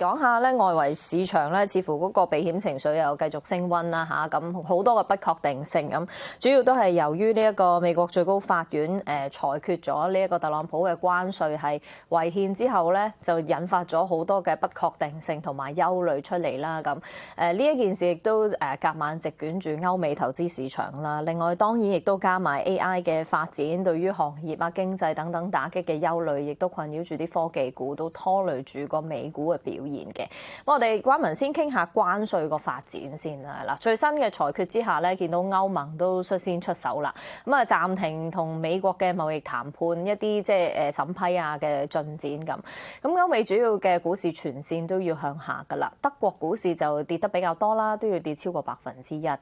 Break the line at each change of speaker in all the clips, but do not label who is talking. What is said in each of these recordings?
講下咧外圍市場咧，似乎嗰個避險情緒又繼續升溫啦嚇，咁好多嘅不確定性咁，主要都係由於呢一個美國最高法院裁決咗呢一個特朗普嘅關稅係違憲之後咧，就引發咗好多嘅不確定性同埋憂慮出嚟啦。咁呢一件事亦都夾晚席捲住歐美投資市場啦。另外當然亦都加埋 AI 嘅發展對於行業啊、經濟等等打擊嘅憂慮，亦都困擾住啲科技股，都拖累住個美股嘅表現嘅。我哋關文先傾下關稅個發展先啦。嗱，最新嘅裁決之下咧，見到歐盟都率先出手啦，咁啊暫停同美國嘅貿易談判一啲即係審批啊嘅進展咁。咁歐美主要嘅股市全線都要向下噶啦，德國股市就跌得比較多啦，都要跌超過1%咁。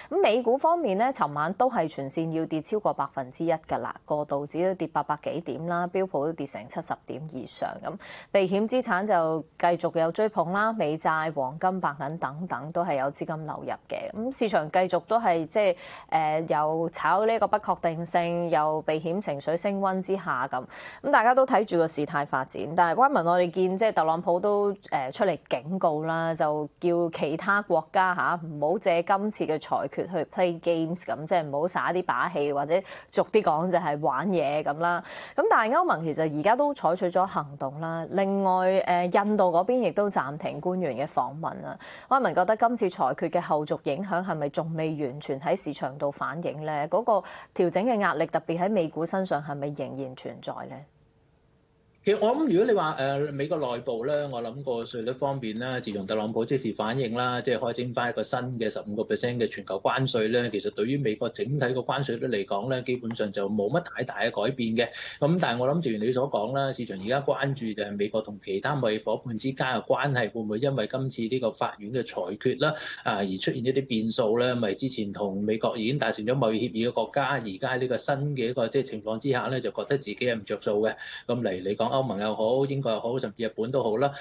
咁美股方面咧，尋晚都係全線要跌超過1%噶啦，個道指都跌800幾點啦，標普都跌成70點以上咁。避險資產就繼續有追捧啦，美債、黃金、白銀等等都係有資金流入嘅。咁市場繼續都係即係又炒呢個不確定性，又避險情緒升溫之下咁。咁大家都睇住個事態發展，但係灣文我哋見即係特朗普都出嚟警告啦，就叫其他國家嚇唔好借今次嘅裁決去 play games 咁，即係唔好耍啲把戲或者俗啲講就係玩嘢咁啦。咁但係歐盟其實而家都採取咗行動啦。另外印度嗰邊亦都暫停官員嘅訪問啦。灣文覺得今次裁決嘅後續影響係咪仲未完全喺市場度反映咧？嗰個調整嘅壓力特別喺美股身上係咪仍然存在咧？
其實我諗，如果你話美國內部咧，我諗個稅率方面咧，自從特朗普即時反應啦，即係開徵翻一個新嘅15%嘅全球關稅咧，其實對於美國整體個關稅率嚟講咧，基本上就冇乜太大嘅改變嘅。咁但係我諗，正如你所講啦，市場而家關注就係美國同其他貿易夥伴之間嘅關係會唔會因為今次呢個法院嘅裁決啦而出現一啲變數咧？咪之前同美國已經達成咗貿易協議嘅國家，而家喺呢個新嘅一個即係情況之下咧，就覺得自己係唔着數嘅。咁嚟你講，歐盟又好，英國又好，甚至日本都好啦。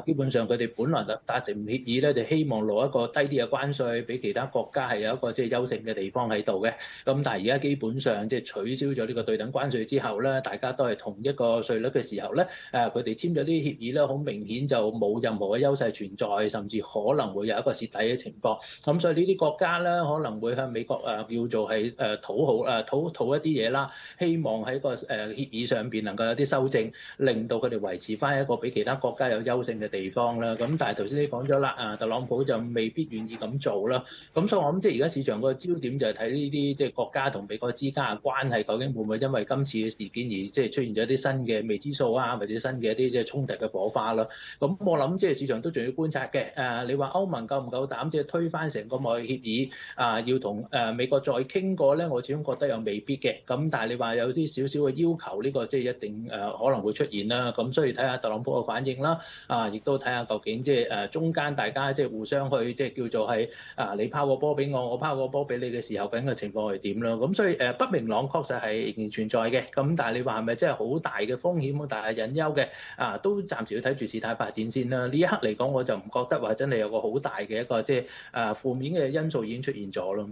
基本上佢哋本來達成協議咧，就希望攞一個低啲嘅關稅，俾其他國家係有一個即係優勝嘅地方喺度嘅。咁但係而家基本上即係取消咗呢個對等關稅之後咧，大家都係同一個稅率嘅時候咧，佢哋簽咗啲協議咧，好明顯就冇任何嘅優勢存在，甚至可能會有一個蝕底嘅情況。咁所以呢啲國家咧，可能會向美國叫做係討好討一啲嘢啦，希望喺個協議上邊能夠有啲修正，令到佢哋維持翻一個比其他國家有優勝嘅地方啦。咁但係頭先你講咗啦，特朗普就未必願意咁做啦。咁所以我諗即係而家市場個焦點就係睇呢啲即係國家同美國之間嘅關係，究竟會唔會因為今次嘅事件而即係出現咗啲新嘅未知數啊，或者新嘅一啲即係衝突嘅火花啦。咁我諗即係市場都仲要觀察嘅。你話歐盟夠唔夠膽即係推翻成個貿易協議要同美國再傾過咧？我始終覺得又未必嘅。咁但係你話有啲少少嘅要求，呢個即係一定可能會出現啦。咁所以睇下特朗普嘅反應啦，亦都睇下究竟即係中間大家即係互相去即係叫做係你拋個波俾我，我拋個波俾你嘅時候，究竟嘅情況係點啦？咁所以不明朗確實係仍然存在嘅。咁但係你話係咪真係好大嘅風險、好大嘅隱憂嘅？都暫時要睇住事態發展先啦。呢一刻嚟講，我就唔覺得話真係有個好大嘅一個即係負面嘅因素已經出現咗咯。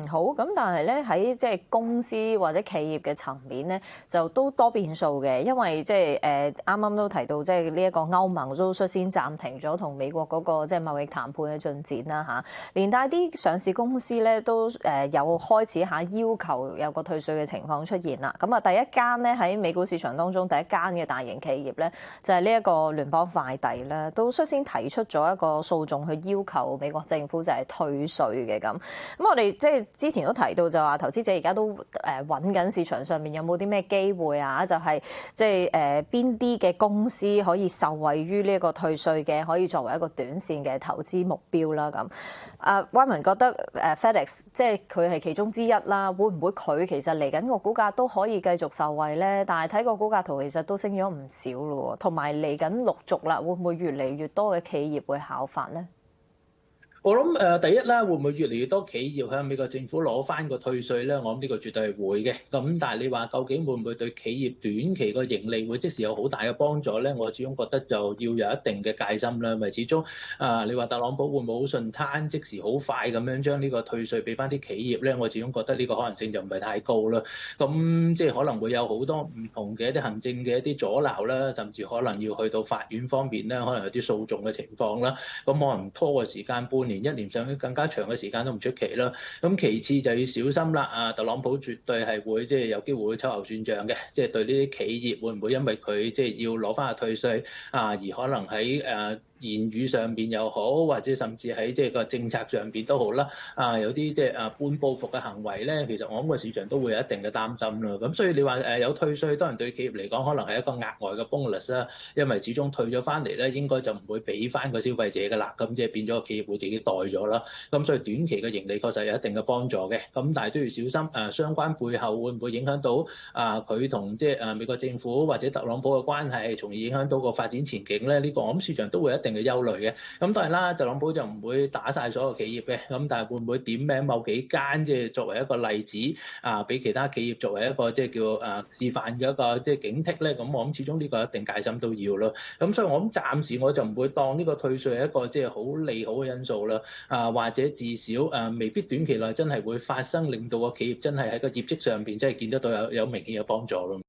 好。咁但係咧喺即係公司或者企業嘅層面咧，就都多變數嘅，因為即係啱啱都提到，即係呢一個歐盟都率先暫停咗同美國嗰個即係貿易談判嘅進展啦嚇，連帶啲上市公司咧都有開始要求有個退稅嘅情況出現啦。咁啊，第一間咧喺美股市場當中第一間嘅大型企業咧，就係呢一個聯邦快遞咧，都率先提出咗一個訴訟去要求美國政府就係退稅嘅咁。咁我哋即係之前都提到就話投資者而家都揾緊市場上面有冇啲咩機會啊？就係即係邊啲嘅公司可以受惠於呢一個退稅嘅，可以作為一個短線嘅投資目標啦咁。灣文覺得FedEx 即係佢係其中之一啦，會唔會佢其實嚟緊個股價都可以繼續受惠咧？但係睇個股價圖其實都升咗唔少咯，同埋嚟緊陸續啦，會唔會越嚟越多嘅企業會效法咧？
我諗第一啦，會唔會越嚟越多企業向美國政府攞翻個退稅咧？我諗呢個絕對係會嘅。咁但係你話究竟會唔會對企業短期個盈利會即時有好大嘅幫助咧？我始終覺得就要有一定嘅戒心啦。因為始終你話特朗普會唔會好順攤即時好快咁樣將呢個退稅俾翻啲企業咧？我始終覺得呢個可能性就唔係太高啦。咁即係可能會有好多唔同嘅一啲行政嘅一啲阻撓啦，甚至可能要去到法院方面咧，可能有啲訴訟嘅情況啦。咁可能拖個時間半年、一年上去更加長嘅時間都唔出奇啦。咁其次就要小心啦。特朗普絕對係會即係有機會會秋後算賬嘅，即係對呢啲企業會唔會因為佢即係要攞翻個退稅而可能喺言語上邊又好，或者甚至喺即係個政策上邊都好啦。有啲即係半報復嘅行為咧，其實我諗個市場都會有一定嘅擔心啦。咁所以你話有退稅，當然對企業嚟講可能係一個額外嘅 bonus 啦，因為始終退咗翻嚟咧，應該就唔會俾翻個消費者㗎啦。咁即係變咗個企業會自己袋咗啦。咁所以短期嘅盈利確實有一定嘅幫助嘅。咁但係都要小心相關背後會唔會影響到佢同即係美國政府或者特朗普嘅關係，從而影響到個發展前景咧？呢個我諗市場都會有一定嘅憂慮嘅。咁當然啦，特朗普就唔會打晒所有企業嘅。咁但係會唔會點名某幾間即係作為一個例子俾其他企業作為一個即係叫示範嘅一個即係警惕咧？咁我諗始終呢個一定戒心都要咯。咁所以我諗暫時我就唔會當呢個退稅係一個即係好利好嘅因素啦。或者至少未必短期內真係會發生，令到個企業真係喺個業績上邊真係見得到有明顯嘅幫助咯。